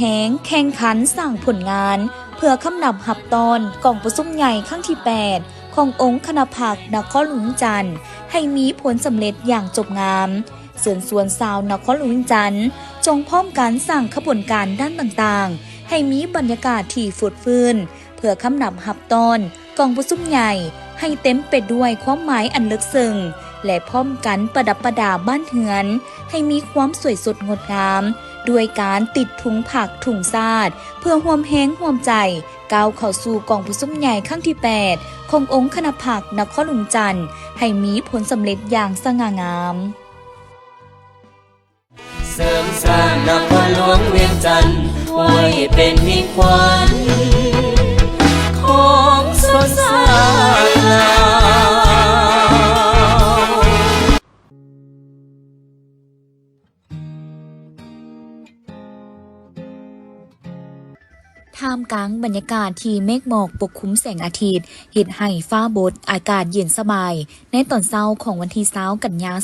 แหงแข่งขันสร้างผลงานเพื่อคำนับหับตอนกองประชุมใหญ่ครั้งที่8ขององค์คณภักนครหลวงจันทร์ให้มีผลสำเร็จอย่างจบงามเสือนส่วนสาวนครหลวงจันทร์จงพร้อมการสร้างขบวนการด้านต่างๆให้มีบรรยากาศที่ฟุดฟื้นเพื่อคำนับหับตอนกองประชุมใหญ่ให้เต็มไปด้วยความหมายอันลึกซึ้งและพร้อมกันประดับประดาบ้านเฮือนให้มีความสวยสดงดงามด้วยการติดถุงผักถุงซาดเพื่อห่วมแห้งห่วมใจก้าวเข้าสู่กองประชุมใหญ่ครั้งที่8ขององค์คณภักนครหลวงจันทร์ให้มีผลสำเร็จอย่างสง่างามเสริมสร้างนครหลวงเวียงจันทร์ไว้เป็นมิ่งขวัญของสดสาลาท่ามกลางบรรยากาศที่เมฆหมอกปกคลุมแสงอาทิตย์เฮ็ดให้ฟ้าบดอากาศเย็นสบายในตอนเช้าของวันที่20กันยายน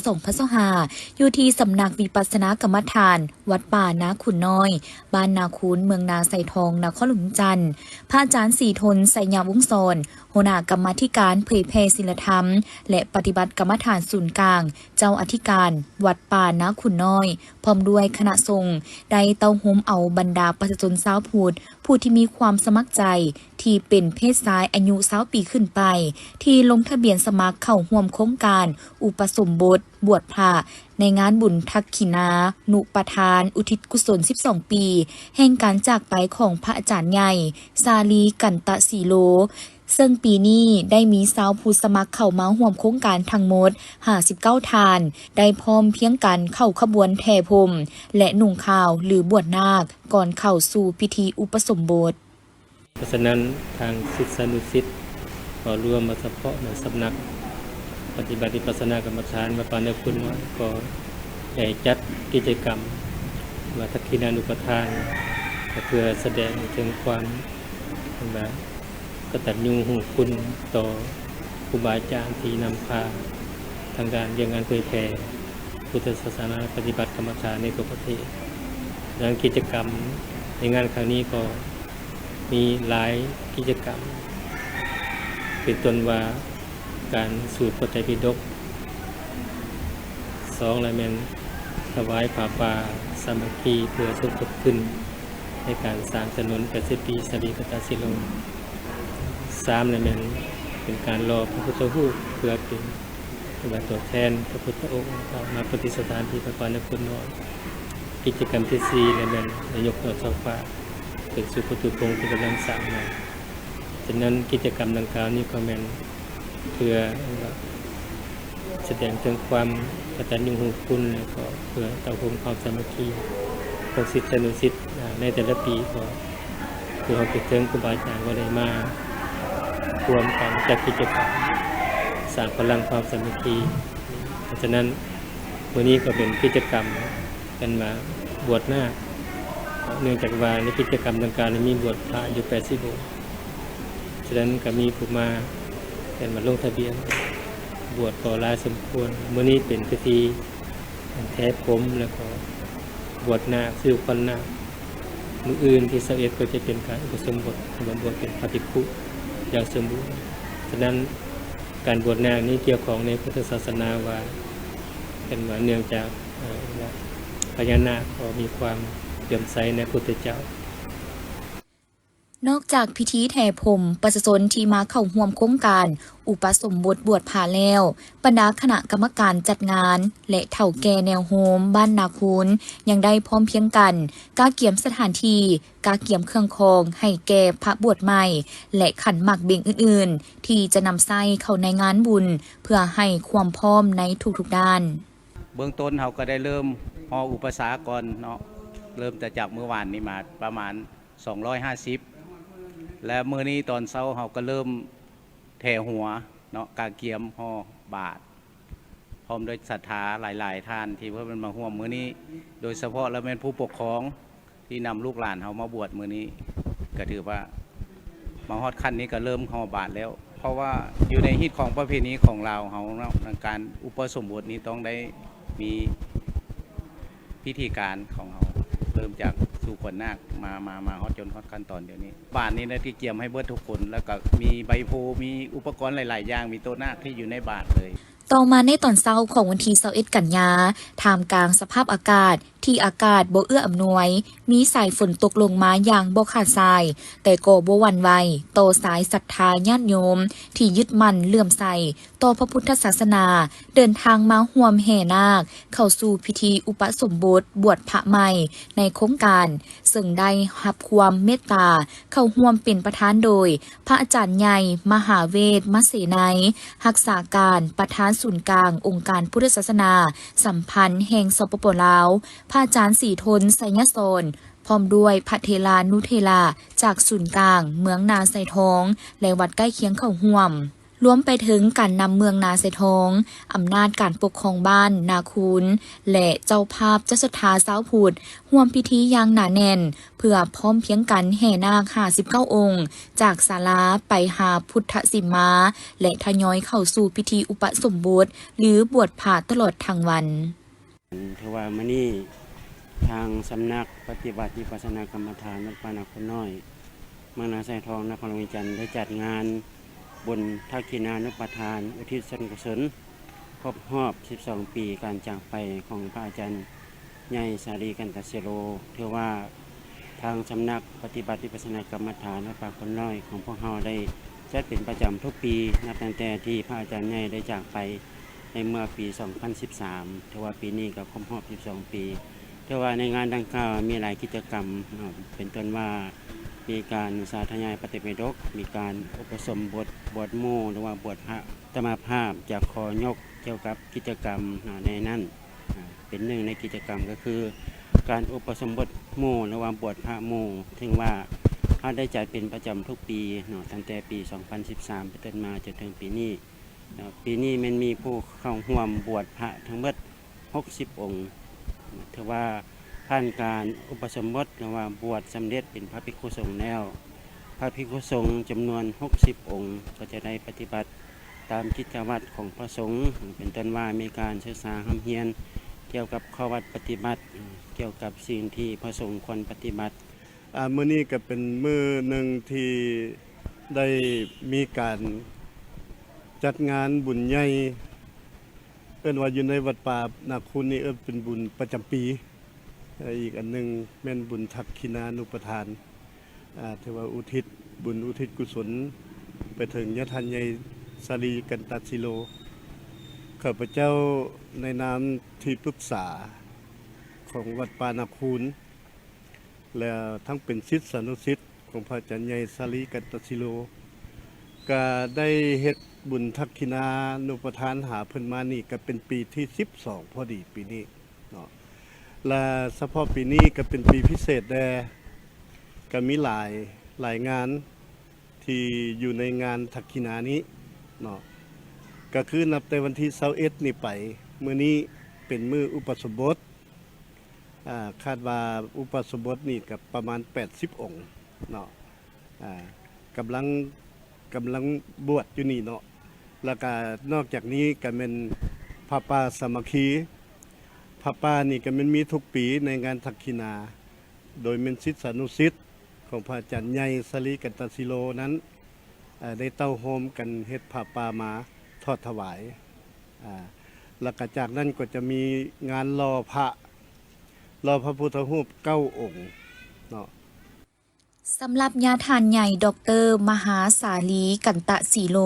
2565อยู่ที่สำนักวิปัสสนากรรมฐานวัดป่านาขุนน้อยบ้านนาขุนเมืองนาไซทองนครหลวงจันทร์พระอาจารย์ศรีทนไสยาวงศ์สอนหัวหน้ากรรมาธิการเผยแผ่ศีลธรรมและปฏิบัติกรรมฐานศูนย์กลางเจ้าอธิการวัดป่านาขุนน้อยพร้อมด้วยคณะสงฆ์ได้เต้าโฮมเอาบรรดาประชาชนชาวพุทธผู้ที่มีความสมัครใจที่เป็นเพศชายอายุ20 ปีขึ้นไปที่ลงทะเบียนสมัครเข้าร่วมโครงการอุปสมบทบวชพระในงานบุญทักขินานุปทานอุทิศกุศล12 ปีแห่งการจากไปของพระอาจารย์ใหญ่สาลีกันตะสีโลซึ่งปีนี้ได้มีชาวผู้สมัครเข้ามาร่วมโครงการทั้งหมด59ทานได้พร้อมเพียงกันเข้าขบวนแห่พรมและนุ่งขาวหรือบวชนาคก่อนเข้าสู่พิธีอุปสมบทเพราะฉะนั้นทางศิษยานุศิษย์ก็รวมมาเฉพาะในสำนักปฏิบัติวิปัสสนากรรมฐานวัดป่านาขุนน้อยก็ได้จัดกิจกรรมว่าทักขินานุปทานเพื่อแสดงถึงความกตัญญูรู้คุณต่อครูบาอาจารย์ที่นำพาทางการเรียนงานเผยแผ่พุทธศาสนาปฏิบัติกรรมฐานในทั่วประเทศดังกิจกรรมในงานครั้งนี้ก็มีหลายกิจกรรมเป็นต้นว่าการสูตรพระไตรปิฎก2ละแม่นถวายผ้าป่าสามัคคีเพื่อสมทบทุนในการสร้างถนน80 ปีสรีกตศิโล3ละแม่นเป็นการรอพระพุทธรูปเพื่อเป็นตัวแทนพระพุทธองค์มาประดิษฐานที่วัดป่านาขุนน้อยกิจกรรมที่4ละแม่นนายกยอดช่อฟ้าเป็นสุขตุพงศ์ที่กำลังสร้างมาฉะนั้นกิจกรรมดังกล่าวนี้ก็แม่นเพื่อแสดงถึงความกตัญญูรู้คุณแล้วก็เพื่อเต่าโฮมความสามัคคีของศิษยานุศิษย์ในแต่ละปีก็คือเขาคิดถึงครูบาอาจารย์ก็ได้มารวมกันจัดกิจกรรมสร้างพลังความสามัคคีเพราะฉะนั้นวันนี้ก็เป็นกิจกรรมกันมาบวชหน้าเนื่องจากว่าในกิจกรรมดังกล่าวมีบวชพระอยู่80 องค์ฉะนั้นก็มีผู้มาเป็นมาลงทะเบียนบวชก่อหลายสมควรเมื่อนี้เป็นพิธีแท้ผมแล้วก็บวชนาคซื้อคนนาคมื้ออื่นที่21ก็จะเป็นการอุปสมบทบวชเป็นพระภิกขุอย่างสมบูรณ์ฉะนั้นการบวชนาคนี้เกี่ยวของในพุทธศาสนาว่าเป็นว่าเนื่องจากพญานาคก็มีความเลื่อมใสในพระพุทธเจ้านอกจากพิธีแห่พรมประชาชนที่มาเข้าร่วมโครงการอุปสมบทบวชพระแล้วบรรดาคณะกรรมการจัดงานและเฒ่าแก่แนวโฮมบ้านนาคูนยังได้พร้อมเพียงกันกาเกียมสถานที่กาเกียมเครื่องคองให้แก่พระบวชใหม่และขันหมากเบ่งอื่นๆที่จะนำใส่เข้าในงานบุญเพื่อให้ความพร้อมในทุกๆด้านเบื้องต้นเราก็ได้เริ่มฮออุปสากรเนาะเริ่มจะจับเมื่อวานนี้มาประมาณ250และเมื่อนี้ตอนเช้าเราก็เริ่มแถ่หัวเนาะกาเกียมห่อบาทพร้อมด้วยศรัทธาหลายๆท่านที่เพื่อนมาร่วมมื้อนี้โดยเฉพาะแล้วเป็นผู้ปกครองที่นำลูกหลานเขามาบวชมื้อนี้ก็ถือว่ามาฮอดขั้นนี้ก็เริ่มห่อบาทแล้วเพราะว่าอยู่ในฮิตของประเพณีของเราเขาในการอุปสมบทนี้ต้องได้มีพิธีการของเขา เริ่มจากสู่ขวัญนาคมาฮอดจนฮอดขั้นตอนเดี๋ยวนี้บ้านนี้นะที่เกี่ยมให้เบิดทุกคนแล้วก็มีใบโพมีอุปกรณ์หลายๆอย่างมีโต๊ะนาคที่อยู่ในบาทเลย ต่อมาในตอนเช้าของวันที่21กันยาท่ามกลางสภาพอากาศที่อากาศบ่เอื้ออำนวย มีสายฝนตกลงมาอย่างบ่ขาดสาย แต่ก็บ่หวั่นไหวต่อสายศรัทธาญาติโยม ที่ยึดมั่นเลื่อมใสต่อพระพุทธศาสนา เดินทางมาร่วมแห่นาค เข้าสู่พิธีอุปสมบทบวชพระใหม่ในโครงการ ซึ่งได้รับความเมตตาเข้าร่วมเป็นประธานโดย พระอาจารย์ใหญ่มหาเวทมเสนัยรักษาการประธานศูนย์กลางองค์การพุทธศาสนา สัมพันธ์แห่งสปปลาว พระอาจารย์สีทนไสยโสนพร้อมด้วยพระเทลานุเทลาจากศูนย์กลางเมืองนาไซทอง และวัดใกล้เคียงเข้าร่วม รวมไปถึงการนำเมืองนาไซทอง อำนาจการปกครองบ้านนาคูนและเจ้าภาพเจ้าสถาสาวพุทธร่วมพิธีอย่างหนาแน่น เพื่อพร้อมเพรียงกันแห่นาค59 องค์ จากศาลาไปหาพุทธสิมา และทยอยเข้าสู่พิธีอุปสมบทหรือบวชผ่าตลอดทั้งวัน ถือว่ามื้อนี้ทางสำนักปฏิบัติวิปัสสนากรรมฐานวัดป่านาคนน้อยเมืองนาไซทองนครหลวงวิจันทร์ได้จัดงานบุญทักษิณานุปทานอุทิศส่วนกุศลครบรอบ 12 ปีการจากไปของพระอาจารย์ใหญ่สารีกันตเสโลถือว่าทางสำนักปฏิบัติวิปัสสนากรรมฐานวัดป่าคนน้อยของพวกเราได้จัดเป็นประจำทุกปีนับตั้งแต่ที่พระอาจารย์ใหญ่ได้จากไปในเมื่อปี 2013 ถือว่าปีนี้ก็ครบรอบ 12 ปีถือว่าในงานดังกล่าวมีหลายกิจกรรมเป็นต้นว่ามีการสาธยายปฏิปิฎกมีการอุปสมบทบวชหมู่หรือว่าบวชพระธรรมภาพจากขอยกเกี่ยวกับกิจกรรมในนั้นเป็นหนึ่งในกิจกรรมก็คือการอุปสมบทหมู่หรือว่าบวชพระหมู่ถึงว่าเขาได้จัดเป็นประจำทุกปีตั้งแต่ปี 2013 เป็นต้นมาจนถึงปีนี้ปีนี้มันมีผู้เข้าร่วมบวชพระทั้งหมด60 องค์ถือว่าผ่านการอุปสมบทหรือว่าบวชสำเร็จเป็นพระภิกขุสงฆ์แล้วพระภิกขุสงฆ์จำนวน60 องค์ก็จะได้ปฏิบัติตามกิจวัตรของพระสงฆ์เป็นต้นว่ามีการศึกษาห้ำเฮียนเกี่ยวกับข้อวัดปฏิบัติเกี่ยวกับสิ่งที่พระสงฆ์ควรปฏิบัติมื้อนี้ก็เป็นมื้อหนึ่งที่ได้มีการจัดงานบุญใหญ่เอิ้นว่าอยู่ในวัดป่านาคุณนี่เป็นบุญประจำปีอีกอันหนึงแม่นบุญทักขิณานุปทานถือว่าอุทิศบุญอุทิศกุศลไปถึงยะทันใหญ่สารีกันตสิโลข้าพเจ้าในนามที่ปรึกษาของวัดป่านาคุณและทั้งเป็นศิษย์สานุศิษย์ของพระอาจารย์ใหญ่สารีกันตสิโลก็ได้เฮ็ดบุญทักขิณานุปทานหาเพิ่นมานี่ก็เป็นปีที่12พอดีปีนี้เนาะและเฉพาะปีนี้ก็เป็นปีพิเศษแดก็มีหลายงานที่อยู่ในงานทักขิณานี้เนาะก็คือนับแต่วันที่21นี่ไปมื้อนี้เป็นมื้ออุปสมบทคาดว่าอุปสมบทนี่ก็ประมาณ80 องค์เนาะกำลังบวชอยู่นี่เนาะแล้วก็นอกจากนี้ก็เป็นพระป่าสามัคคีพระป่านี่ก็มันมีทุกปีในงานทักษิณาโดยเป็นศิษย์สานุศิษย์ของพระอาจารย์ใหญ่สารีกันตสิโลนั้นได้เต้าโฮมกันเฮ็ดพระป่ามาทอดถวายแล้วก็จากนั้นก็จะมีงานรอพระพุทธรูป9 องค์เนาะสำหรับญาทานใหญ่ดร.มหาสาลีกันตะสีโล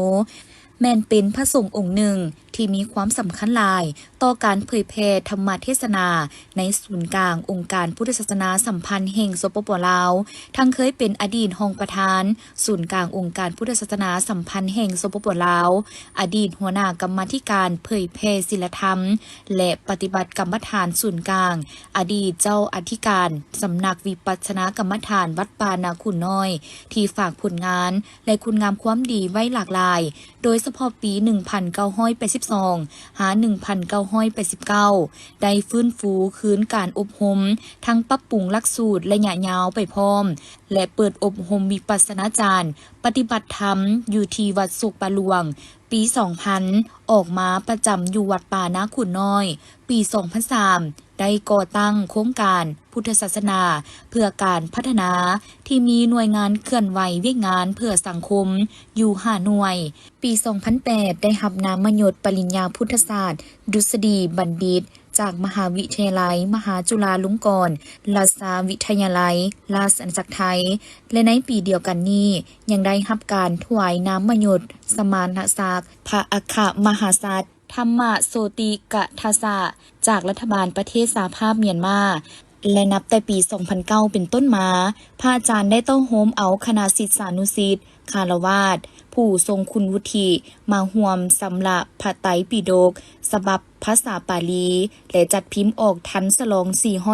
แม่นเป็นพระสงฆ์องค์หนึ่งที่มีความสำคัญหลายต่อการเผยแพร่ธรรมเทศนาในศูนย์กลางองค์การพุทธศาสนาสัมพันธ์แห่งสปปลาวทั้งเคยเป็นอดีตรองประธานศูนย์กลางองค์การพุทธศาสนาสัมพันธ์แห่งสปปลาวอดีตหัวหน้ากรรมาธิการเผยแพร่ศีลธรรมและปฏิบัติกรรมฐานศูนย์กลางอดีตเจ้าอธิการสำนักวิปัสสนากรรมฐานวัดป่านาขุนน้อยที่ฝากผลงานและคุณงามความดีไว้หลากหลายโดยเฉพาะปี 1982 หา 1989 ได้ฟื้นฟูคืนการอบรมทั้งปรับปรุงหลักสูตรระยะยาวไปพร้อมและเปิดอบรมวิปัสสนาจารย์ปฏิบัติธรรมอยู่ที่วัดสุขปะหลวงปี 2000 ออกมาประจำอยู่วัดป่านาขุนน้อยปี 2003 ได้ก่อตั้งโครงการพุทธศาสนาเพื่อการพัฒนาที่มีหน่วยงานเคลื่อนไหวเวียกงานเพื่อสังคมอยู่5หน่วยปี 2008 ได้รับนามยศปริญญาพุทธศาสตร์ดุษฎีบัณฑิตจากมหาวิทยาลัยมหาจุฬาลงกรณราชวิทยาลัยราชอาณาจักรไทยและในปีเดียวกันนี้ยังได้รับการถวายนามยศสมานศักดิ์พระอัครมหาสัตว์ธรรมโสติกทาสะจากรัฐบาลประเทศสหภาพเมียนมาและนับแต่ปี 2009 เป็นต้นมาพระอาจารย์ได้ต้องโฮมเอาคณะศิษยานุศิษย์คารวาสผู้ทรงคุณวุฒิมาห่วมสำละพระไตรปิฎกฉบับภาษาปาลีและจัดพิมพ์ออกทันฉลอง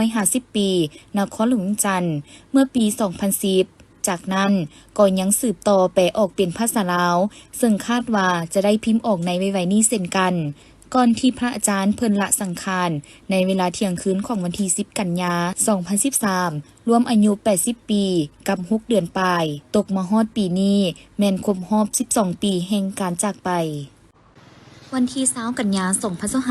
450 ปีนครหลวงจันทร์เมื่อปี 2010 จากนั้นก็ยังสืบต่อแปลออกเป็นภาษาลาวซึ่งคาดว่าจะได้พิมพ์ออกในไวๆนี้เช่นกันก่อนที่พระอาจารย์เพิ่นละสังขารในเวลาเที่ยงคืนของวันที่ 10 กันยา 2013 รวมอายุ 80 ปีกับ 6 เดือนปลายตกมาฮอดปีนี้แม่นครบรอบ 12 ปีแห่งการจากไปวันที่20 กันยายน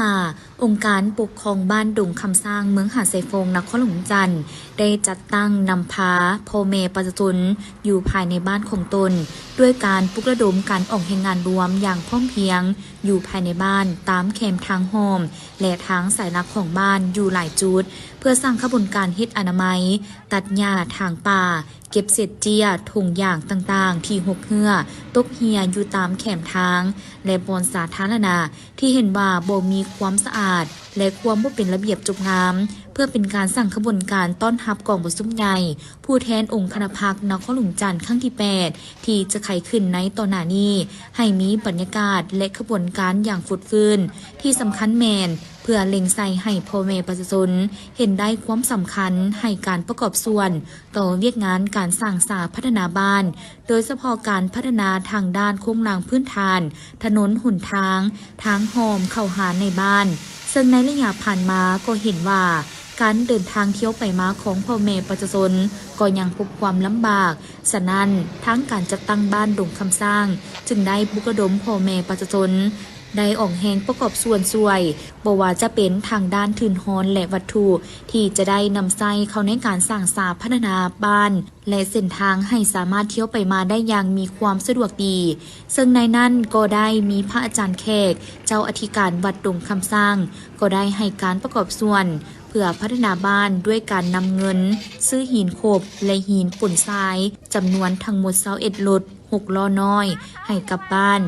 2025 องค์การปกครองบ้านดงคำสร้างเมืองหาดไซฟงนครหลวงจันทร์ได้จัดตั้งนำพาพ่อแม่ประชาชนอยู่ภายในบ้านของตนด้วยการปลุกระดมการออกแห่งงานรวมอย่างพร้อมเพรียงอยู่ภายในบ้านตามแคมทางโฮมและทางสายหลักของบ้านอยู่หลายจุดเพื่อสร้างขบวนการเฮ็ดอนามัยตัดหญ้าทางป่าเก็บเศษเจียถุงยางต่างๆที่หกเหื่อตกเหี่ยอยู่ตามแคมทางและบอนสาธารณะที่เห็นว่าบ่มีความสะอาดและความบ่เป็นระเบียบจบงามเพื่อเป็นการสร้างขบวนการต้อนรับกองประชุมใหญ่ผู้แทนองค์คณะพรรคนครหลวงจันทร์ครั้งที่ 8 ที่จะไขขึ้นในตอนหน้านี้ให้มีบรรยากาศและขบวนการอย่างฟุดฟื้นที่สำคัญแมนเพื่อเล็งใส่ให้พ่อแม่ประชาชนเห็นได้ความสำคัญให้การประกอบส่วนต่อเวียกงานการสร้างสาพัฒนาบ้านโดยเฉพาะการพัฒนาทางด้านโครงสร้างพื้นฐานถนนหนทางทางหอมเข้าหาในบ้านซึ่งในระยะผ่านมาก็เห็นว่าการเดินทางเที่ยวไปมาของพ่อแม่ประชาชนก็ยังพบความลำบากฉะนั้นทั้งการจัดตั้งบ้านดงคำสร้างจึงได้ปลุกระดมพ่อแม่ประชาชนได้ออกแหงประกอบส่วนช่วยบ่ว่าจะเป็นทางด้านทุนฮอนและวัตถุที่จะได้นำใส่เข้าในการสร้างสาพัฒนาบ้านและเส้นทางให้สามารถเที่ยวไปมาได้อย่างมีความสะดวกดีซึ่งในนั้นก็ได้มีพระอาจารย์แขกเจ้าอธิการวัดดงคำสร้างก็ได้ให้การประกอบส่วนเพื่อพัฒนาบ้านด้วยการนำเงินซื้อหินโขบและหินป่นทรายจำนวนทั้งหมด21รถ6ล้อน้อยให้กับบ้าน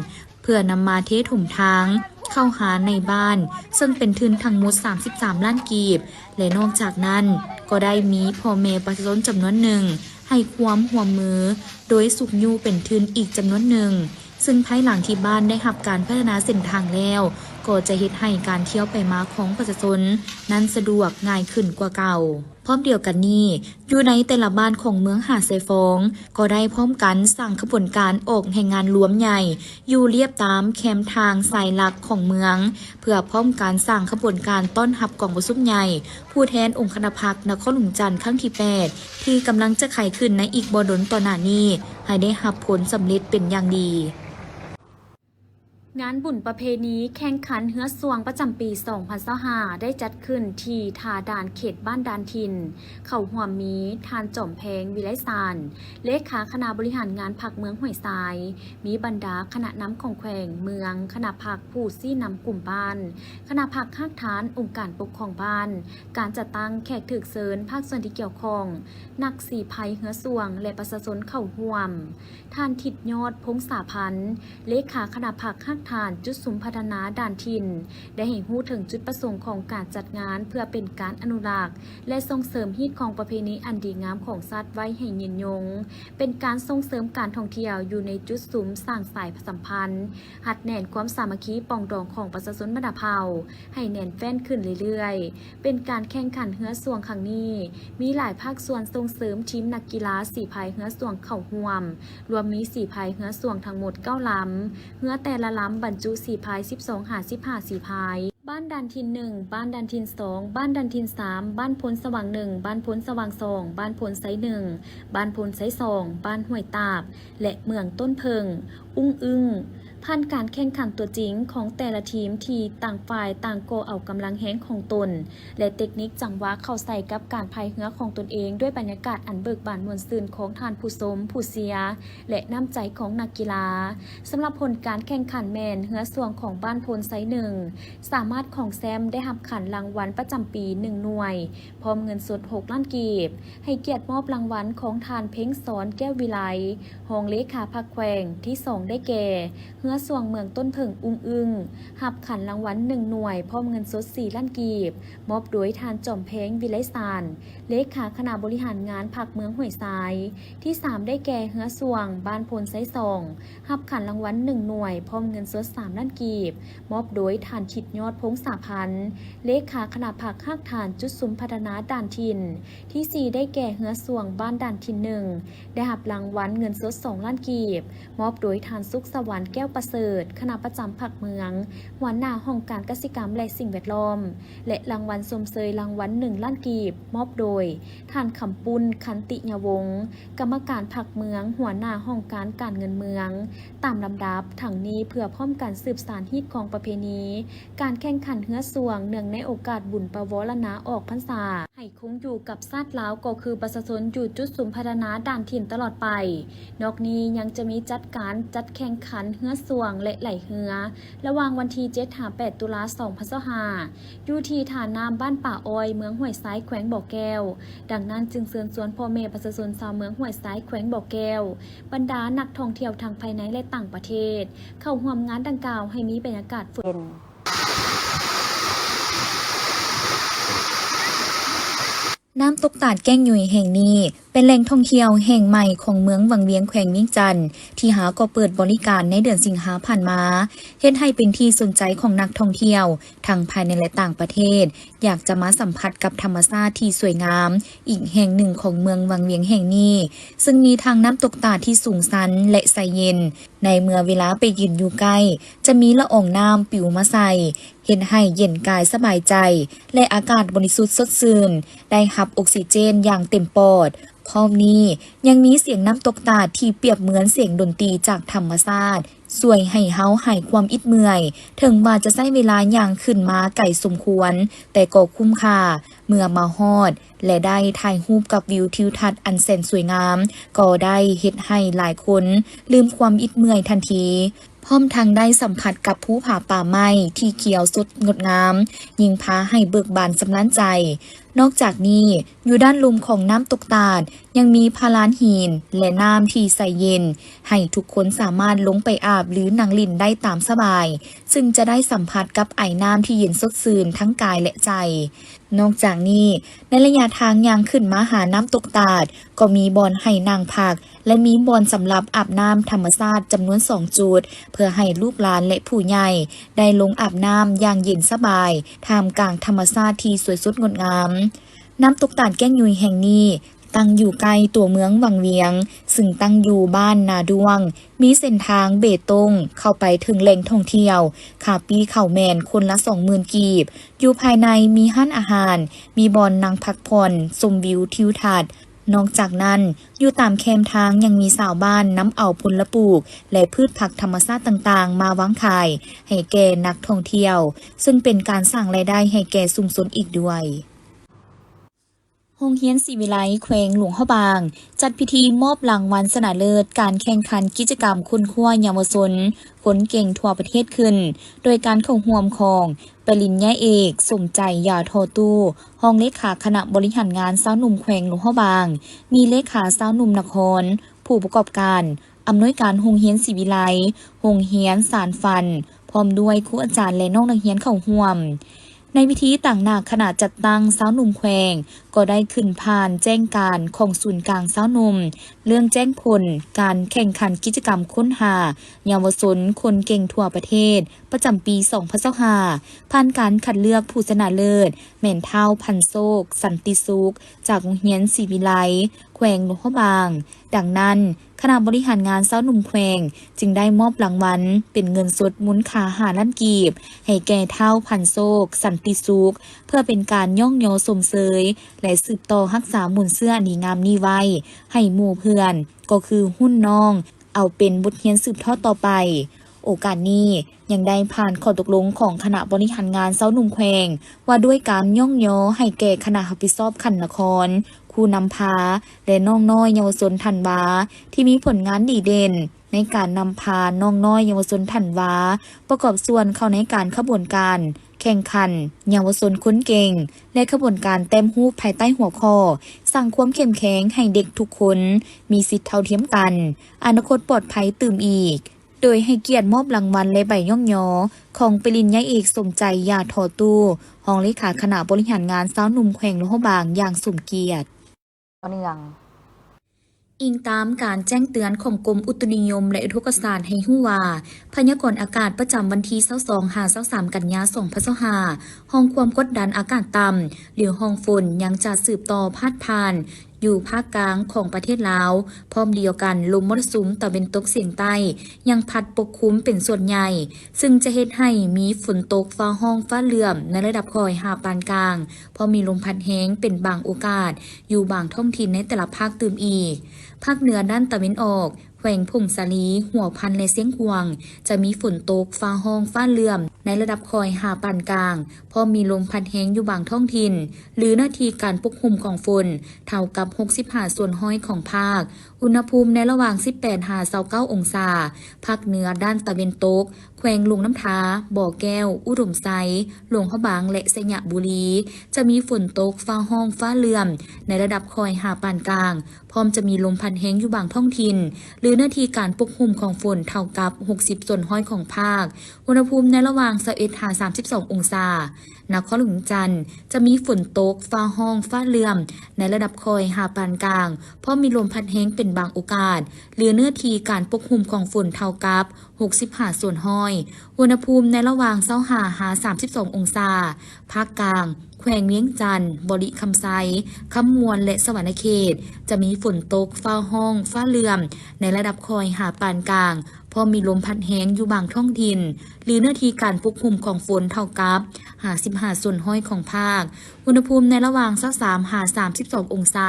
เพื่อนำมาเทถมทางเข้าหาในบ้านซึ่งเป็นทุนทั้งหมด33ล้านกีบและนอกจากนั้นก็ได้มีพ่อแม่ประชาชนจำนวนหนึ่งให้ความร่วมมือโดยสุกยูเป็นทุนอีกจำนวนหนึ่งซึ่งภายหลังที่บ้านได้รับการพัฒนาเส้นทางแล้วก็จะเฮ็ดให้การเที่ยวไปมาของประชาชนนั้นสะดวกง่ายขึ้นกว่าเก่าพร้อมเดียวกันนี้อยู่ในแต่ละบ้านของเมืองหาดไซฟงก็ได้พร้อมกันสั่งขบวนการออกแห่งงานรวมใหญ่อยู่เรียบตามแคมทางสายหลักของเมืองเพื่อพร้อมการสั่งขบวนการต้อนรับกองประชุมใหญ่ผู้แทนองค์คณะพรรคนครหลวงจันทร์ครั้งที่ 8 ที่กำลังจะไขขึ้นในอีกบ่ดนต่อหน้านี้ให้ได้รับผลสำเร็จเป็นอย่างดีงานบุญประเพณีแข่งขันเฮือสวงประจำปี 2025 ได้จัดขึ้นที่ทาด่านเขตบ้านดานทินเข้าห่วมมีทานจอมแพงวิไลสารเลขาคณะบริหารงานผักเมืองห้วยทรายมีบรรดาคณะน้ำของแขวงเมืองคณะผักผู้ซี่นำกลุ่มบ้านคณะผักภาคฐานองค์การปกครองบ้านการจัดตั้งแขกถึกเซินภาคส่วนที่เกี่ยวข้องนักสีภัยเฮือสวงและประชาชนเข้าห่วมท่านทิดยอดพงษาพันธ์เลขาคณะผักภาคฐานจุดสุมพัฒนาด่านถิ่นได้ให้รู้ถึงจุดประสงค์ของการจัดงานเพื่อเป็นการอนุรักษ์และส่งเสริมฮีตของประเพณีอันดีงามของสัตว์ไว้ให้ยืนยงเป็นการส่งเสริมการท่องเที่ยวอยู่ในจุดสุมสร้างสายสัมพันธ์หัดแน่นความสามัคคีปองดองของประชาชนบรรดาเผ่าให้แน่นแฟ้นขึ้นเรื่อยๆเป็นการแข่งขันเฮือสวงครั้งนี้มีหลายภาคส่วนส่งเสริมทีมนักกีฬาสีพายเฮือสวงเข้าร่วมรวมมีสีพายเฮือสวงทั้งหมด9ลำเฮือแต่ละลำบรรจุสีพาย12 55สีพายบ้านดันทิน1บ้านดันทิน2บ้านดันทิน3บ้านพลสว่าง1บ้านพลสว่าง2บ้านพลไซ1บ้านพลไซ2บ้านห้วยตาบและเมืองต้นเพิงอุ้งอึ้ง ผ่านการแข่งขันตัวจริงของแต่ละทีมที่ต่างฝ่ายต่างโกเอากำลังแห้งของตนและเทคนิคจังหวะเข้าใส่กับการพายเรือของตนเองด้วยบรรยากาศอันเบิกบานมวลซื่นของทานผู้ชมผู้เสียและน้ำใจของนักกีฬาสำหรับผลการแข่งขันแมนเรือสวงของบ้านพลไซหนึ่งสามารถของแซมได้รับขันรางวัลประจำปี1หน่วยพร้อมเงินสด6ล้านกีบให้เกียรติมอบรางวัลของทานเพ้งสอนแก้ววิไลรองเลขาพรรคแขวงที่2ได้แก่เรือสวงเมืองต้นเพิงอุ้งอึงหับขันรางวัล1หน่วยพร้อมเงินสด4ล้านกีบมอบโดยทานจอมเพ้งวิไลสารเลขาคณะบริหารงานพรรคเมืองห้วยทรายที่3ได้แก่เรือสวงบ้านพลไซ2หับขันรางวัล1หน่วยพร้อมเงินสด3ล้านกีบมอบโดยทานทิดยอดพงษาพันธ์เลขาคณะพรรคหักฐานจุดสุมพัฒนาด่านถิ่นที่4ได้แก่เรือสวงบ้านด่านถิ่น1ได้หับรางวัลเงินสด2ล้านกีบมอบโดยทานสุขสวรรค์แก้วประเสริฐคณะประจำพรรคเมืองหัวหน้าห้องการเกษตรกรรมและสิ่งแวดล้อมและรางวัลสมเสยรางวัล1ล้านกีบมอบโดยท่านคำปุณคันติยวงศ์กรรมการพรรคเมืองหัวหน้าห้องการเงินเมืองตามลำดับทั้งนี้เพื่อพร้อมการสืบสานฮีตของประเพณีการแข่งขันเรือสวงเนื่องในโอกาสบุญประวรณะออกพรรษาให้คงอยู่กับชาติลาวก็คือประชาชนอยู่จุดสุมพัฒนาด่านถิ่นตลอดไปนอกนี้ยังจะมีจัดแข่งขันเรือสวงและไหลเรือระหว่างวันที่7-8 ตุลาคม 2025อยู่ที่ฐานน้ำบ้านป่าอ้อยเมืองห้วยซ้ายแขวงบ่อแก้วดังนั้นจึงเชิญชวนพ่อแม่ประชาชนชาวเมืองห้วยซ้ายแขวงบ่อแก้วบรรดานักท่องเที่ยวทางภายในและต่างประเทศเข้าร่วมงานดังกล่าวให้มีบรรยากาศฝน น้ำตกตาดแก้งยุยแห่งนี้เป็นแหล่งท่องเที่ยวแห่งใหม่ของเมืองวังเวียงแขวงเวียงจันทน์ที่หาก็เปิดบริการในเดือนสิงหาผ่านมาเฮ็ดให้เป็นที่สนใจของนักท่องเที่ยวทั้งภายในและต่างประเทศอยากจะมาสัมผัสกับธรรมชาติที่สวยงามอีกแห่งหนึ่งของเมืองวังเวียงแห่งนี้ซึ่งมีทางน้ำตกตาดที่สูงชันและใสเย็นในเมื่อเวลาไปยืนอยู่ใกล้จะมีละอองน้ำปิวมาใส่เห็นให้เย็นกายสบายใจและอากาศบริสุทธิ์สดชื่นได้รับออกซิเจนอย่างเต็มปอดพร้อมนี้ยังมีเสียงน้ำตกตาดที่เปรียบเหมือนเสียงดนตรีจากธรรมชาติสวยให้เฮาหายความอิดเมื่อยถึงว่าจะใช้เวลาอย่างขึ้นมาไก่สมควรแต่ก็คุ้มค่าเมื่อมาฮอดและได้ถ่ายรูปกับวิวทิวทัศน์อันแสนสวยงามก็ได้เฮ็ดให้หลายคนลืมความอิดเมื่อยทันทีพร้อมทั้งได้สัมผัสกับภูผาป่าไม้ที่เขียวสดงดงามยิ่งพาให้เบิกบานสำราญใจนอกจากนี้อยู่ด้านลุ่มของน้ำตกตาดยังมีพาลานหินและน้ำที่ใสเย็นให้ทุกคนสามารถลงไปอาบหรือนั่งลิ่นได้ตามสบายซึ่งจะได้สัมผัสกับไอน้ำที่เย็นสดชื่นทั้งกายและใจนอกจากนี้ในระยะทางย่างขึ้นมาหาน้ำตกตาดก็มีบ่อนให้นั่งพักและมีบ่อนสำหรับอาบน้ำธรรมชาติจำนวน2จุดเพื่อให้ลูกหลานและผู้ใหญ่ได้ลงอาบน้ำอย่างเย็นสบายท่ามกลางธรรมชาติที่สวยสดงดงามน้ำตกตาดแก้งยุยแห่งนี้ตั้งอยู่ใกล้ตัวเมืองวังเวียงซึ่งตั้งอยู่บ้านนาดวงมีเส้นทางเบตงเข้าไปถึงแหล่งท่องเที่ยวขาปีเข่าแมนคนละ 20,000 กีบอยู่ภายในมีร้านอาหารมีบ่อนนั่งพักผ่อนชมวิวทิวทัศน์นอกจากนั้นอยู่ตามแคมทางยังมีชาวบ้านนำเอาผลปลูกและพืชผักธรรมชาติต่างๆมาวางขายให้แก่นักท่องเที่ยวซึ่งเป็นการสร้างรายได้ให้แก่ชุมชนอีกด้วยโรงเรียนศรีวิไลแขวงหลวงพระบางจัดพิธีมอบรางวัลชนะเลิศการแข่งขันกิจกรรมคุณครัวเยาวชนคนเก่งทั่วประเทศขึ้นโดยการเข้าร่วมของปริญญาเอกสมใจยาโทตู้ห้องเลขาคณะบริหารงานสาวหนุ่มแขวงหลวงพระบางมีเลขาสาวหนุ่มนครผู้ประกอบการอำนวยการโรงเรียนศรีวิไลโรงเรียนสารฟันพร้อมด้วยครูอาจารย์และน้องนักเรียนเข้าร่วมในพิธีต่างหน้าขณะจัดตั้งสาวหนุ่มแขวงก็ได้ขึ้นผ่านแจ้งการของศูนย์กลางสาวหนุ่มเรื่องแจ้งผลการแข่งขันกิจกรรมค้นหาเยาวชนคนเก่งทั่วประเทศประจำปี 2025ผ่านการคัดเลือกผู้ชนะเลิศแม่นเท่าพันโซกสันติสุขจากโรงเรียนศรีวิไลแขวงหลวงพระบางดังนั้นคณะบริหารงานสาวหนุ่มแขวงจึงได้มอบรางวัลเป็นเงินสดมูลค่า5 ล้านกีบให้แก่เท่าพันโซกสันติสุขเพื่อเป็นการย่องโยสมเสยและสืบต่อรักษามูลเสื้ออันดีงามนี้ไว้ให้หมู่เพื่อนก็คือหุ้นน้องเอาเป็นบทเรียนสืบทอดต่อไป โอกาสนี้ยังได้ผ่านข้อตกลงของคณะบริหารงานเซาหนุ่มแขวงว่าด้วยการย่องย่อให้แก่คณะรับผิดชอบขันนครครูนำพาและน้องน้อยเยาวชนธันวาที่มีผลงานดีเด่นในการนำพาน้องน้อยเยาวชนธันวาประกอบส่วนเข้าในการขบวนการแข่งขันเยาวชนคนเก่งและขบวนการเต็มรูปภายใต้หัวข้อสร้างความเข้มแข็งให้เด็กทุกคนมีสิทธิเท่าเทียมกันอนาคตปลอดภัยตื่มอีกโดยให้เกียรติมอบรางวัลและใบย่องยอของปริญญาเอกสมใจยาทอตู้รองเลขาคณะบริหารงานสาวหนุ่มแขวงหลวงพระบางอย่างสมเกียรติอิงตามการแจ้งเตือนของกรมอุตุนิยมและอุทกศาสตร์ให้ฮู้ว่าพยากรณ์อากาศประจำวันที่22-23 กันยายน 2025ห้องความกดดันอากาศต่ำหรือห้องฝนยังจะสืบต่อพาดผ่านอยู่ภาคกลางของประเทศลาวพร้อมเดียวกันลมมรสุมตะวันตกเฉียงใต้ยังพัดปกคลุมเป็นส่วนใหญ่ซึ่งจะเฮ็ดให้มีฝนตกฟ้าห้องฟ้าเหลื่อมในระดับคอยหาปานกลางพอมีลมพัดแห้งเป็นบางโอกาสอยู่บางท้องถิ่นในแต่ละภาคตื่มอีกภาคเหนือด้านตะวันออกแขวงพงสาลีหัวพันและเสียงหวงจะมีฝนตกฟ้าห้องฟ้าเหลื่อมในระดับคอยหาปานกลางพอมีลมพัดแห้งอยู่บางท้องถิ่นหรือหน้าที่การปกคลุมของฝนเท่ากับ65ส่วนห้อยของภาคอุณหภูมิในระหว่าง18-29องศาภาคเหนือด้านตะวันตกแขวงลุงน้ำท้าบ่อแก้วอุดมไซหลวงพระบางและสยบุรีจะมีฝนตกฟ้าห้องฟ้าเหลื่อมในระดับคอยหาปานกลางพร้อมจะมีลมพัดแห้งอยู่บางท้องถิ่นหรือหน้าที่การปกคลุมของฝนเท่ากับ60ส่วนห้อยของภาคอุณหภูมิในระหว่าง21-32องศานครหลวงจันทร์จะมีฝนตกฟ้าห้องฟ้าเหลื่อมในระดับคอยหาปานกลางเพราะมีลมพัดแห้งเป็นบางโอกาสหรือเนื้อที่การปกคลุมของฝนเท่ากับ65ส่วนห้อยอุณหภูมิในระหว่าง25-32องศาภาคกลางแขวงเวียงจันทร์บริคำไซคำมวลและสวรรณเขตจะมีฝนตกฟ้าห้องฟ้าเหลื่อมในระดับคอยหาปานกลางพอมีลมพัดแห้งอยู่บางท้องถิ่นหรือหน้าที่การปกคลุมของฝนเท่ากับ55ส่วนห้อยของภาคอุณหภูมิในระหว่าง23-32องศา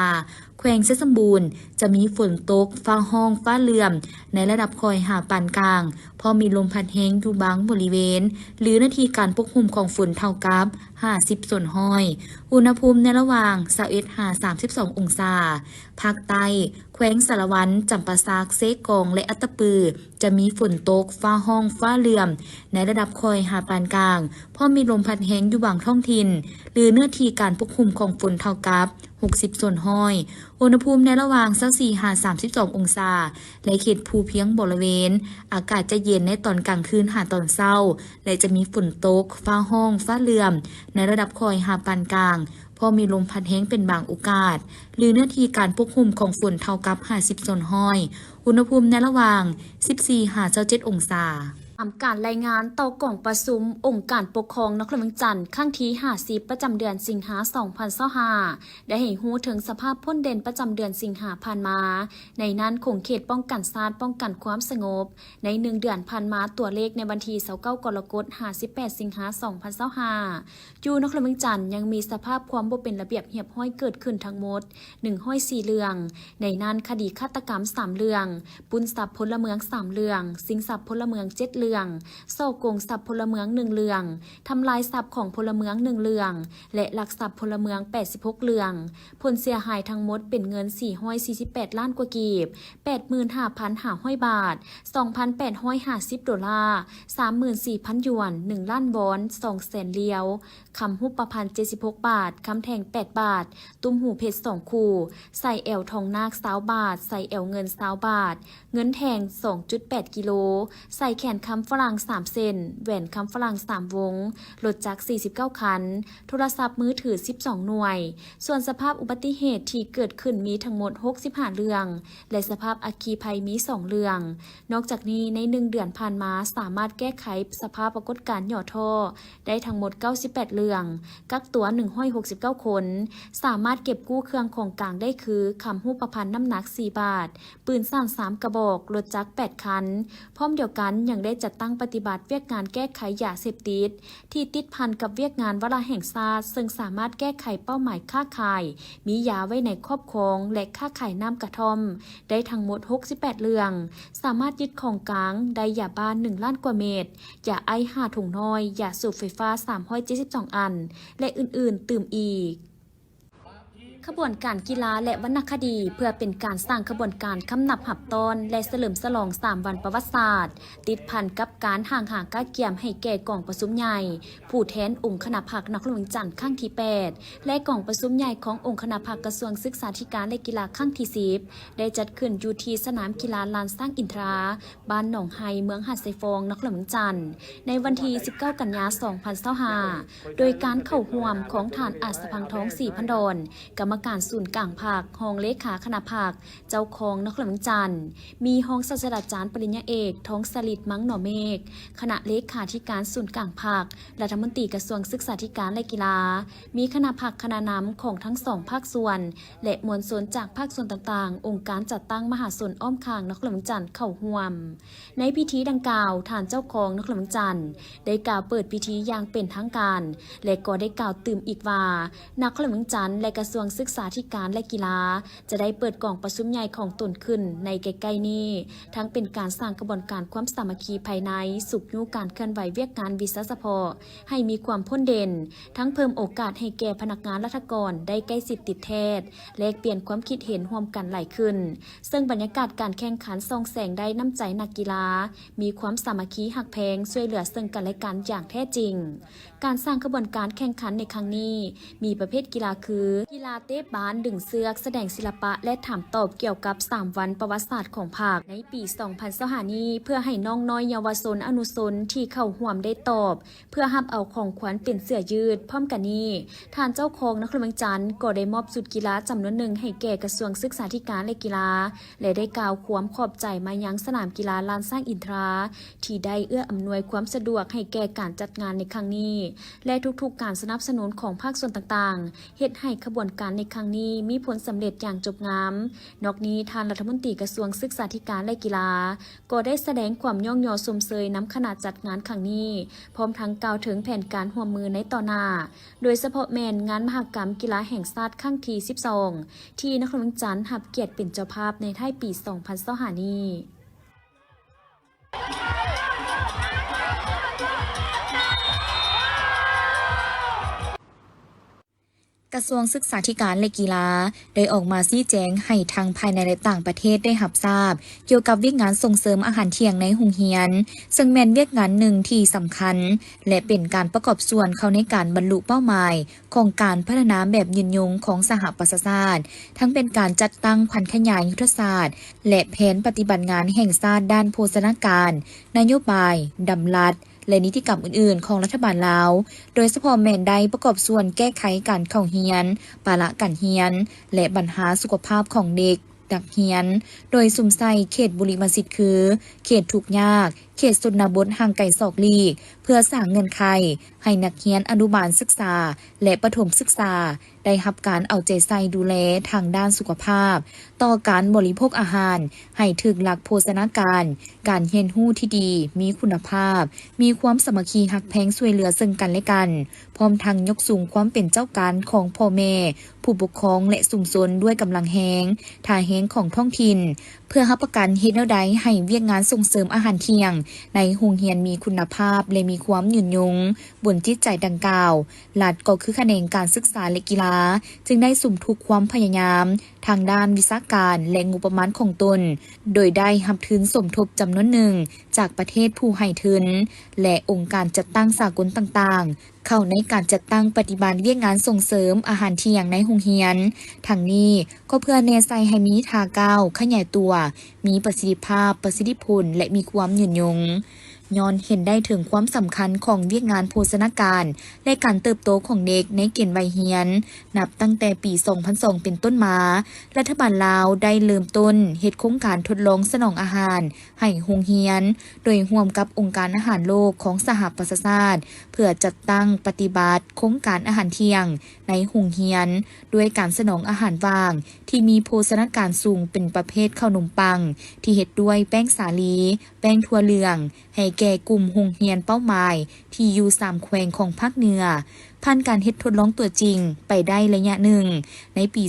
แขวงเพชรสมบูรณ์จะมีฝนตกฟ้าห้องฟ้าเหลื่อมในระดับคอยหาปานกลางพอมีลมพัดแห้งอยู่บางบริเวณหรือหน้าที่การปกคลุมของฝนเท่ากับ50ส่วนห้อยอุณหภูมิในระหว่าง21-32องศาภาคใต้แขวงสารวันจำปาสักเซกองและอัตตปือจะมีฝนตกฟ้าห้องฟ้าเหลื่อมในระดับคอยหาปานกลางพอมีลมพัดแห้งอยู่บางท้องถิ่นหรือเนื้อที่การปกคลุมของฝนเท่ากับ60ส่วนห้อยอุณหภูมิในระหว่าง24-32องศาและเขตภูเพียงบริเวณอากาศจะเย็นในตอนกลางคืนหาตอนเช้าและจะมีฝนตกฟ้าห้องฟ้าเหลื่อมในระดับคอยหาปานกลางพอมีลมพัดแห้งเป็นบางโอกาสหรือเนื้อที่การปกคลุมของฝนเท่ากับ50ส่วนห้อยอุณหภูมิในระหว่าง14-27องศาทำการรายงานต่อกล่องประชุมองค์การปกครองนครหลวงจันทร์ครั้งที่50ประจำเดือนสิงหาคม 2025ได้ให้ฮู้ถึงสภาพพ้นเด่นประจำเดือนสิงหาผ่านมาในนั้นคงเขตป้องกันชาติป้องกันความสงบใน1เดือนผ่านมาตัวเลขในวันที่29กรกฎาคม58สิงหาคม 2025อยู่นครหลวงจันทร์ยังมีสภาพความบ่เป็นระเบียบเรียบร้อยเกิดขึ้นทั้งหมด104เรื่องในนั้นคดีฆาตกรรม3เรื่องปุ้นทรัพย์พลเมือง3เรื่องสิงทรัพย์พลเมือง7เรื่องโซ่โกงทรัพย์พลเมือง1เรื่องทำลายทรัพย์ของพลเมือง1เรื่องและลักทรัพย์พลเมือง86เรื่องผลเสียหายทั้งหมดเป็นเงิน448ล้านกว่ากีบ 85,500 บาท 2,850 ดอลลาร์ 34,000 หยวน1ล้านวอน200,000เหรียญคำหุบประพันธ์76บาทคำแทง8บาทตุ้มหูเพชร2คู่ใส่แอวทองนาค20บาทใส่แอวเงิน20บาทเงินแทง 2.8 กิโลใส่แขนคำฝรั่ง3เซนแหวนคำฝรั่ง3วงรถจักร49คันโทรศัพท์มือถือ12หน่วยส่วนสภาพอุบัติเหตุที่เกิดขึ้นมีทั้งหมด65เรื่องและสภาพอัคคีภัยมี2เรื่องนอกจากนี้ใน1เดือนผ่านมาสามารถแก้ไขสภาพปรากฏการณ์หย่อท่อได้ทั้งหมด98เรื่องกักตัว169คนสามารถเก็บกู้เครื่องของกลางได้คือคำหูประพันธ์น้ำหนัก4บาทปืนสั้น3กระบอกรถจักร8คันพร้อมเดียวกันยังได้ จัดตั้งปฏิบัติเวียกงานแก้ไขยาเสพติดที่ติดพันกับเวียกงานวาระแห่งชาติซึ่งสามารถแก้ไขเป้าหมายค้าขายมียาไว้ในครอบครองและค้าขายน้ำกระท่อมได้ทั้งหมด68เรื่องสามารถยึดของกลางได้ยาบ้าน1 ล้านกว่าเม็ดยาไอ5 ถุงน้อยยาสูบไฟฟ้า372อันและอื่นๆตื่มอีกขบวนการกีฬาและวรรณคดีเพื่อเป็นการสร้างขบวนการคำนับหับตอนและเฉลิมฉลอง3 วันประวัติศาสตร์ติดพันกับการห่างหาก้าเกี่ยมให้แก่กองประชุมใหญ่ผู้แทนองค์คณะภาคนครหลวงจันทร์ครั้งที่8และกองประชุมใหญ่ขององค์คณะภาคกระทรวงศึกษาธิการและกีฬาครั้งที่10ได้จัดขึ้นอยู่ที่สนามกีฬาลานสร้างอินทราบ้านหนองไฮเมืองหาดไซฟองนครหลวงจันทร์ในวันที่19 กันยายน 2025โดยการเข้าร่วมของฐานอาสพังท้อง4 พันดอนกรรมการศูนย์กลางภาคห้องเลขาคณะภาคเจ้าของนครหลวงจันทร์มีห้องศาสตราจารย์ปริญญาเอกท้องสลิดมังหน่อเมฆคณะเลขาธิการศูนย์กลางภาครัฐมนตรีกระทรวงศึกษาธิการและกีฬามีคณะภาคคณะนำของทั้ง2 ภาคส่วนและมวลชนจากภาคส่วนต่างๆองค์การจัดตั้งมหาชนอ้อมคางนครหลวงจันทร์เข้าร่วมในพิธีดังกล่าวท่านเจ้าของนครหลวงจันทร์ได้กล่าวเปิดพิธีอย่างเป็นทางการและก็ได้กล่าวตื่มอีกว่านครหลวงจันทร์และกระทรวงศึกษาธิการและกีฬาจะได้เปิดกล่องประชุมใหญ่ของตนขึ้นในใกล้ๆนี้ทั้งเป็นการสร้างกระบวนการความสามัคคีภายในสุขยุการเคลื่อนไหวเวียกงานวิสาสะพอให้มีความพ้นเด่นทั้งเพิ่มโอกาสให้แก่พนักงานราชการได้ใกล้ชิดติดแทศแลกเปลี่ยนความคิดเห็นร่วมกันหลายขึ้นซึ่งบรรยากาศการแข่งขันส่องแสงได้น้ำใจนักกีฬามีความสามัคคีหักแพงช่วยเหลือซึ่งกันและกันอย่างแท้จริงการสร้างกระบวนการแข่งขันในครั้งนี้มีประเภทกีฬาคือกีฬาเตะบาสดึงเสือกแสดงศิลปะและถามตอบเกี่ยวกับ3 วันประวัติศาสตร์ของภาคในปี 2025 นี้เพื่อให้น้องน้อยเยาวชนอนุชนที่เข้าร่วมได้ตอบเพื่อรับเอาของขวัญเป็นเสื้อยืดพร้อมกันนี้ท่านเจ้าของนครหลวงจันทร์ก็ได้มอบชุดกีฬาจำนวนหนึ่งให้แก่กระทรวงศึกษาธิการและกีฬาและได้กล่าวความขอบใจมายังสนามกีฬาลานสร้างอินทราที่ได้เอื้ออำนวยความสะดวกให้แก่การจัดงานในครั้งนี้และทุกๆการสนับสนุนของภาคส่วนต่างๆเฮ็ดให้ขบวนการในครั้งนี้มีผลสำเร็จอย่างจบงามนอกนี้ท่านรัฐมนตรีกระทรวงศึกษาธิการและกีฬาก็ได้แสดงความย่องยอชมเชยน้ำขนาดจัดงานครั้งนี้พร้อมทั้งกล่าวถึงแผนการร่วมมือในต่อหน้าโดยเฉพาะแมนงานมหกรรมกีฬาแห่งชาติครั้งที่12ที่นครหลวงจันทร์รับเกียรติเป็นเจ้าภาพในท้ายปี 2025 นี้ กระทรวงศึกษาธิการและกีฬาได้ออกมาชี้แจงให้ทางภายในและต่างประเทศได้รับทราบเกี่ยวกับเวียกงานส่งเสริมอาหารเที่ยงในโรงเรียนซึ่งแม่นเวียกงานหนึ่งที่สำคัญและเป็นการประกอบส่วนเข้าในการบรรลุเป้าหมายของการพัฒนาแบบยืนยงของสหประชาชาติทั้งเป็นการจัดตั้งพันธขยายยุทธศาสตร์และแผนปฏิบัติงานแห่งชาติด้านโภชนาการนโยบายดำรัสและนิติกรรมอื่นๆของรัฐบาลลาวโดยเฉพาะแม่นใดประกอบส่วนแก้ไขการเข้าเรียนภาระการเรียนและปัญหาสุขภาพของเด็กนักเรียนโดยสุ่มใส่เขตบุรีมัสยิดคือเขตทุกข์ยากเขตชนบทห่างไกลศอกลีกเพื่อสร้างเงื่อนไขให้นักเรียนอนุบาลศึกษาและประถมศึกษาได้รับการเอาใจใส่ดูแลทางด้านสุขภาพต่อการบริโภคอาหารให้ถึงหลักโภชนาการเรียนรู้ที่ดีมีคุณภาพมีความสามัคคีหักแพงช่วยเหลือซึ่งกันและกันพร้อมทั้งยกสูงความเป็นเจ้าการของพ่อแม่ผู้ปกครองและชุมชนด้วยกำลังแฮงท่าแฮงของท้องถิ่นเพื่อรับประกันเฮ็ดแนวใดให้เวียกงานส่งเสริมอาหารเที่ยงในโรงเรียนมีคุณภาพและมีความยืนยงบนจิตใจดังกล่าวรัฐก็คือแขนงการศึกษาและกีฬาจึงได้สุ่มทุกความพยายามทางด้านวิชาการและงบประมาณของตนโดยได้รับทุนสมทบจำนวนหนึ่งจากประเทศผู้ให้ทุนและองค์การจัดตั้งสากลต่างๆเข้าในการจัดตั้งปฏิบัติเวียกงานส่งเสริมอาหารเที่ยงในโรงเรียนทั้งนี้ก็เพื่อแนใส่ให้มีท่าก้าวขยายตัวมีประสิทธิภาพประสิทธิผลและมีความยืนยงย้อนเห็นได้ถึงความสำคัญของเวียกงานโภชนาการและการเติบโตของเด็กในเกณฑ์วัยเรียนนับตั้งแต่ปี 2002 เป็นต้นมารัฐบาลลาวได้เริ่มต้นเฮ็ดโครงการทดลองสนองอาหารให้โรงเรียนโดยร่วมกับองค์การอาหารโลกของสหประชาชาติเพื่อจัดตั้งปฏิบัติโครงการอาหารเที่ยงในโรงเรียนด้วยการสนองอาหารว่างที่มีโภชนาการสูงเป็นประเภทข้าวนมปังที่เฮ็ดด้วยแป้งสาลีแป้งถั่วเหลืองให้ แก่กลุ่มโรงเรียนเป้าหมายที่อยู่3แขวงของภาคเหนือผ่านการเฮ็ดทดลองตัวจริงไปได้ระยะหนึ่งในปี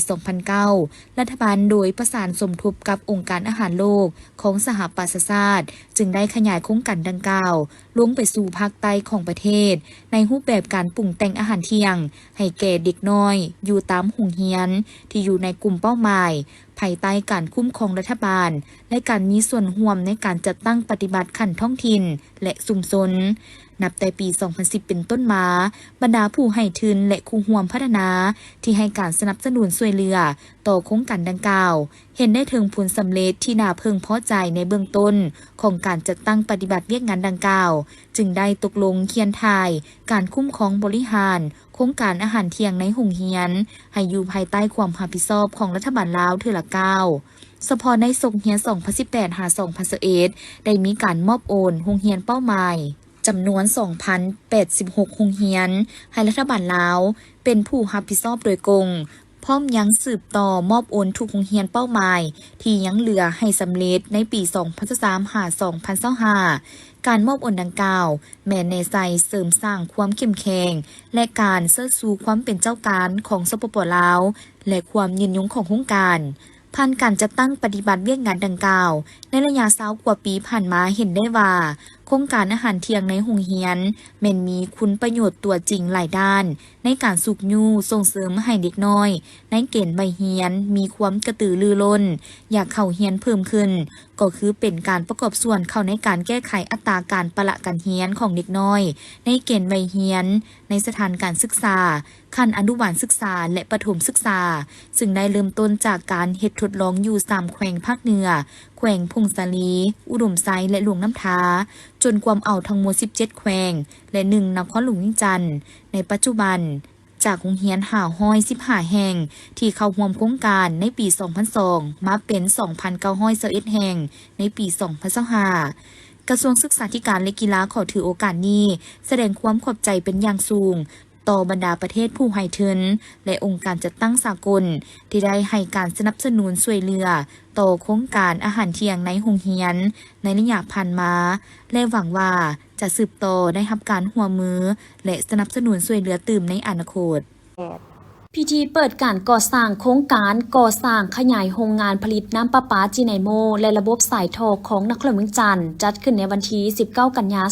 2009 รัฐบาลโดยประสานสมทบกับองค์การอาหารโลกของสหประชาชาติจึงได้ขยายโครงการดังกล่าวลงไปสู่ภาคใต้ของประเทศในรูปแบบการปรุงแต่งอาหารเที่ยงให้แก่เด็กน้อยอยู่ตามโรงเรียนที่อยู่ในกลุ่มเป้าหมายภายใต้การคุ้มครองรัฐบาลและการมีส่วนร่วมในการจัดตั้งปฏิบัติขั้นท้องถิ่นและชุมชนนับแต่ปี 2010 เป็นต้นมาบรรดาผู้ให้ทุนและคู่ร่วมพัฒนาที่ให้การสนับสนุนช่วยเหลือต่อโครงการดังกล่าวเห็นได้ถึงผลสำเร็จที่น่าพึงพอใจในเบื้องต้นของการจัดตั้งปฏิบัติเวียกงานดังกล่าวจึงได้ตกลงเขียนทายการคุ้มครองบริหารโครงการอาหารเที่ยงในโรงเรียนให้อยู่ภายใต้ความรับผิดชอบของรัฐบาลลาวเทื่อละก้าวเฉพาะในทรงเรียน 2018 หา 2021 ได้มีการมอบโอนโรงเรียนเป้าหมายจำนวน 2,086 โรงเรียนให้รัฐบาลลาวเป็นผู้รับผิดชอบโดยตรงพร้อมยังสืบต่อมอบโอนทุกโรงเรียนเป้าหมายที่ยังเหลือให้สำเร็จในปี 2023 หา 2025 การมอบโอนดังกล่าวแม้ในใจเสริมสร้างความเข้มแข็งและการเสริมสู่ความเป็นเจ้าการของสปป.ลาวและความยืนยงของโครงการผ่านการจัดตั้งปฏิบัติเวียกงานดังกล่าวในระยะ20กว่าปีผ่านมาเห็นได้ว่าโครงการอาหารเที่ยงในโรงเรียนแม้นมีคุณประโยชน์ตัวจริงหลายด้านในการสุขยู่ส่งเสริมให้เด็กน้อยในเกณฑ์ใบเฮียนมีความกระตือรือร้นอยากเข้าเรียนเพิ่มขึ้นก็คือเป็นการประกอบส่วนเข้าในการแก้ไขอัตราการประละการเรียนของเด็กน้อยในเกณฑ์ใบเฮียนในสถานการศึกษาขั้นอนุบาลศึกษาและประถมศึกษาซึ่งได้เริ่มต้นจากการเฮ็ดทดลองอยู่3แขวงภาคเหนือแขวงพงศาลีอุดมไซและหลวงน้ำทาจนความเอาทั้งหมด17แขวงและ1นครหลวงวิจันทร์ในปัจจุบันจากโรงเรียน515แห่งที่เข้าร่วมโครงการในปี 2002 มาเป็น 2,921 แห่งในปี 2025 กระทรวงศึกษาธิการและกีฬาขอถือโอกาสนี้แสดงความขอบใจเป็นอย่างสูงต่อบรรดาประเทศผู้ให้ทุนและองค์การจัดตั้งสากลที่ได้ให้การสนับสนุนช่วยเหลือต่อโครงการอาหารเที่ยงในโรงเรียนในระยะผ่านมาและหวังว่าจะสืบต่อได้รับการร่วมมือและสนับสนุนช่วยเหลือตื่มในอนาคต พิธีเปิดการก่อสร้างโครงการก่อสร้างขยายโรงงานผลิตน้ำประปาจีไนโมและระบบสายโทรของนครเมืองจันทร์จัดขึ้นในวันที่ 19 กันยายน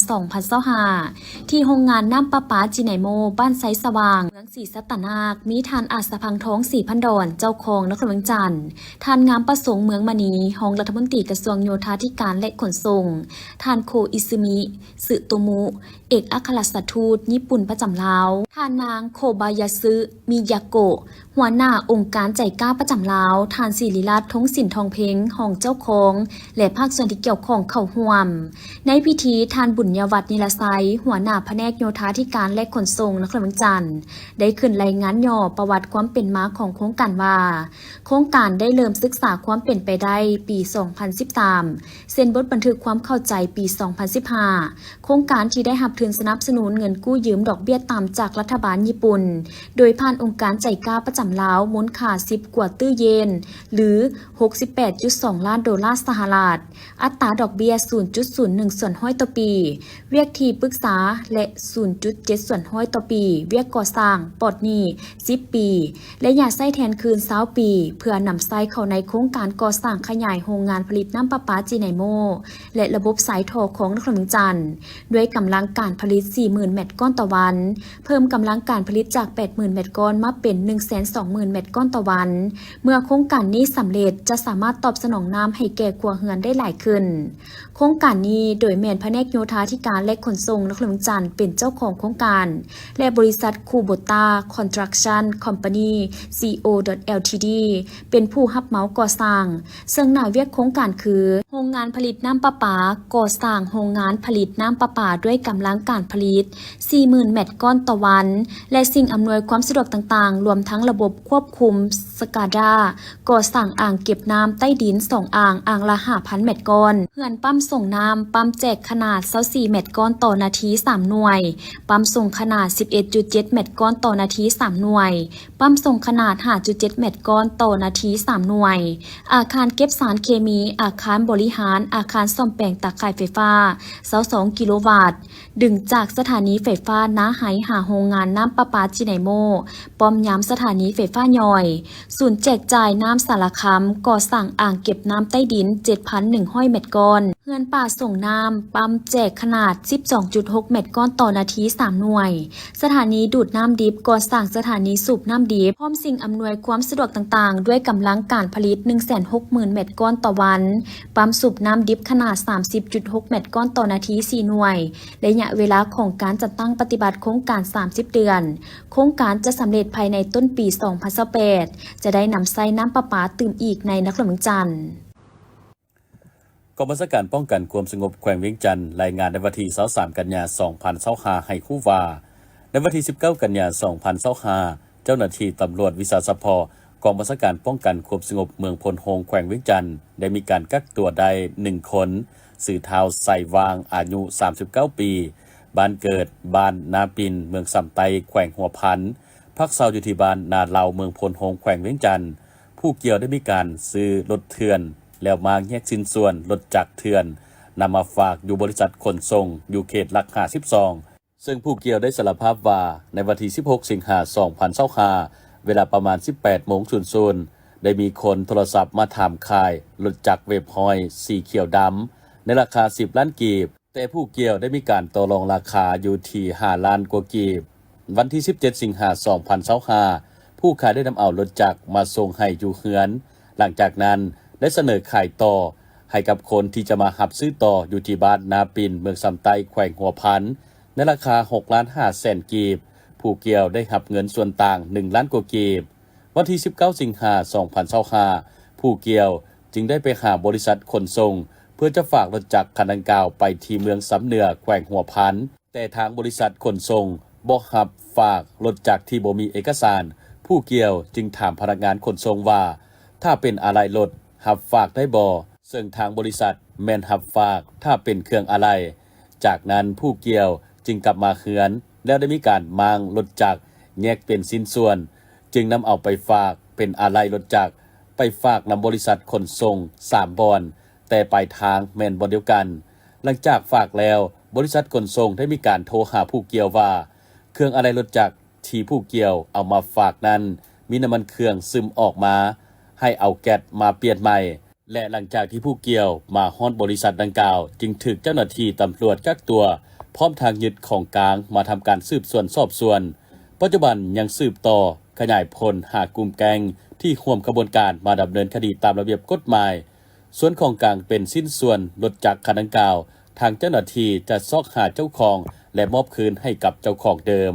2025 ที่โรงงานน้ำประปาจีไนโมบ้านไซสว่างเมืองศรีสัตนาคมีท่านอาสพังท้องศรีพันดอนเจ้าของนครเมืองจันทร์ท่านงามประสงค์เมืองมณีรองรัฐมนตรีกระทรวงโยธาธิการและขนส่งท่านโคอิซึมิสึโตมุเอกอัครราชทูตญี่ปุ่นประจำลาวท่านนางโคบายาซึมิยาโกะหัวหน้าองค์การใจกล้าประจำลาวท่านศิริรัตน์ทงสินทองเพ็งห้องเจ้าของและภาคส่วนที่เกี่ยวข้องเข้าร่วมในพิธีท่านบุญยวัฒน์นิรไซหัวหน้าแผนกโยธาธิการและขนส่งนครเมืองจันทร์ได้ขึ้นรายงานย่อประวัติความเป็นมาของโครงการว่าโครงการได้เริ่มศึกษาความเป็นไปได้ปี 2013 เซ็นบทบันทึกความเข้าใจปี 2015 โครงการที่ได้รับทุนสนับสนุนเงินกู้ยืมดอกเบี้ยต่ำจากรัฐบาลญี่ปุ่นโดยผ่านองค์การใจกล้าประจำลาวมูลค่า10 กว่าตื้อเยนหรือ 68.2 ล้านดอลลาร์สหรัฐอัตราดอกเบี้ย 0.01 ส่วนห้อยต่อปีเวียกที่ปรึกษาและ 0.7 ส่วนห้อยต่อปีเวียกก่อสร้างปลอดหนี้10 ปีและอย่าใช้แทนคืน20 ปีเพื่อนำใช้เข้าในโครงการก่อสร้างขยายโรงงานผลิตน้ำประปาจีไนโมและระบบสายโทรของนครเมืองจันทร์ด้วยกำลังการผลิต 40,000 เม็ดก้อนต่อวันเพิ่มกำลังการผลิตจาก 80,000 เม็ดก้อนมาเป็น 120,000 เม็ดก้อนต่อวันเมื่อโครงการนี้สำเร็จจะสามารถตอบสนองน้ำให้แก่ครัวเรือนได้หลายขึ้นโครงการนี้โดยแม่นแผนกโยธาธิการและขนส่งนครเมืองจันทร์เป็นเจ้าของโครงการและบริษัทคูโบต้าคอนสตรัคชั่นคอมพานี CO.Ltd เป็นผู้รับเหมาก่อสร้างซึ่งหน้าเวียกโครงการคือโรงงานผลิตน้ำประปาก่อสร้างโรงงานผลิตน้ำประปาด้วยกำลังการผลิต 40,000 เม็ดก้อนต่อวันและสิ่งอำนวยความสะดวกต่าง รวมทั้งระบบควบคุมสกาดาก่อสร้างอ่างเก็บน้ำใต้ดิน2อ่างละ 5,000 เมตรก้อนเฮือนปั๊มส่งน้ำปั๊มแจกขนาด24เมตรก้อนต่อนาที3หน่วยปั๊มส่งขนาด 11.7 เมตรก้อนต่อนาที3หน่วยปั๊มส่งขนาด 5.7 เมตรก้อนต่อนาที3หน่วยอาคารเก็บสารเคมีอาคารบริหารอาคารซ่อมแปลงตาข่ายไฟฟ้า22กิโลวัตต์ดึงจากสถานีไฟฟ้าน้าไหหาโรงงานน้ำประปาจิไนโมป้อมยามสถานีไฟฟ้าย่อยศูนย์แจกจ่ายน้ำสารคามก่อสร้างอ่างเก็บน้ำใต้ดิน 7,100 เมตรก้อนเฮือนป่าส่งน้ำปั๊มแจกขนาด 12.6 เมตรก้อนต่อนาที3หน่วยสถานีดูดน้ำดิบก่อสร้างสถานีสูบน้ำดิบพร้อมสิ่งอำนวยความสะดวกต่างๆด้วยกำลังการผลิต 160,000 เมตรก้อนต่อวันปั๊มสูบน้ำดิบขนาด 30.6 เมตรก้อนต่อนาที4หน่วยระยะเวลาของการจัดตั้งปฏิบัติโครงการ30เดือนโครงการจะสำเร็จภายในต้นปี2028จะได้นำใช้น้ำประปาตื่มอีกในนครหลวงจันทร์ กองบัญชาการป้องกันความสงบแขวงเวียงจันทร์รายงานในวันที่23กันยายน2025ให้คู่ว่าในวันที่19กันยายน2025เจ้าหน้าที่ตำรวจวิสาสพกองบัญชาการป้องกันความสงบเมืองพลโฮงแขวงเวียงจันทร์ได้มีการกักตัวได้1คนสื่อเท้าใส่วางอายุ39ปีบ้านเกิดบ้านนาปินเมืองสำไตแขวงหัวพันพักเซาอยู่ที่บ้านนาเหลาเมืองพลโฮงแขวงเวียงจันทร์ผู้เกี่ยวได้มีการซื้อรถเถื่อนแล้วมาแยกสิ้นส่วนรถจักรเถื่อนนำมาฝากอยู่บริษัทขนส่งอยู่เขตหลัก52ซึ่งผู้เกี่ยวได้สารภาพว่าในวันที่16สิงหาคม2025เวลาประมาณ 18:00 นได้มีคนโทรศัพท์มาถามขายรถจักรเวฟฮอยสีเขียวดำในราคา10ล้านกีบแต่ผู้เกี่ยวได้มีการต่อรองราคาอยู่ที่5ล้านกว่ากีบวันที่17สิงหาคม2025ผู้ขายได้นำเอารถจักรมาส่งให้อยู่เฮือนหลังจากนั้นได้เสนอขายต่อให้กับคนที่จะมาหับซื้อต่ออยู่ที่บ้านนาปินเมืองสำไตแขวงหัวพันในราคา6,500,000 กีบผู้เกี่ยวได้หับเงินส่วนต่าง1ล้านกว่ากีบวันที่19สิงหาคม2025ผู้เกี่ยวจึงได้ไปหาบริษัทขนส่งเพื่อจะฝากรถจักรคันดังกล่าวไปที่เมืองสำเหนือแขวงหัวพันแต่ทางบริษัทขนส่งบ่หับฝากรถจักรที่บ่มีเอกสารผู้เกี่ยวจึงถามพนักงานขนส่งว่าถ้าเป็นอะไรรถหับฝากได้บ่ซึ่งทางบริษัทแม่นหับฝากถ้าเป็นเครื่องอะไรจากนั้นผู้เกี่ยวจึงกลับมาเฮือนแล้วได้มีการมางรถจักรแยกเป็นสิ้นส่วนจึงนำเอาไปฝากเป็นอะไรรถจักรไปฝากนำบริษัทขนส่ง3บอนแต่ปลายทางแม่นบ่เดียวกันหลังจากฝากแล้วบริษัทขนส่งได้มีการโทรหาผู้เกี่ยวว่าเครื่องอะไรรถจักรที่ผู้เกี่ยวเอามาฝากนั้นมีน้ำมันเครื่องซึมออกมาให้เอาแก๊สมาเปลี่ยนใหม่และหลังจากที่ผู้เกี่ยวมาฮอดบริษัทดังกล่าวจึงถูกเจ้าหน้าที่ตำรวจกักตัวพร้อมทางยึดของกลางมาทำการสืบสวนสอบสวนปัจจุบันยังสืบต่อขยายผลหากลุ่มแก๊งที่ร่วมขบวนการมาดำเนินคดีตามระเบียบกฎหมายส่วนของกลางเป็นสิ้นส่วนรถจักรคันดังกล่าวทางเจ้าหน้าที่จะซอกหาเจ้าของและมอบคืนให้กับเจ้าของเดิม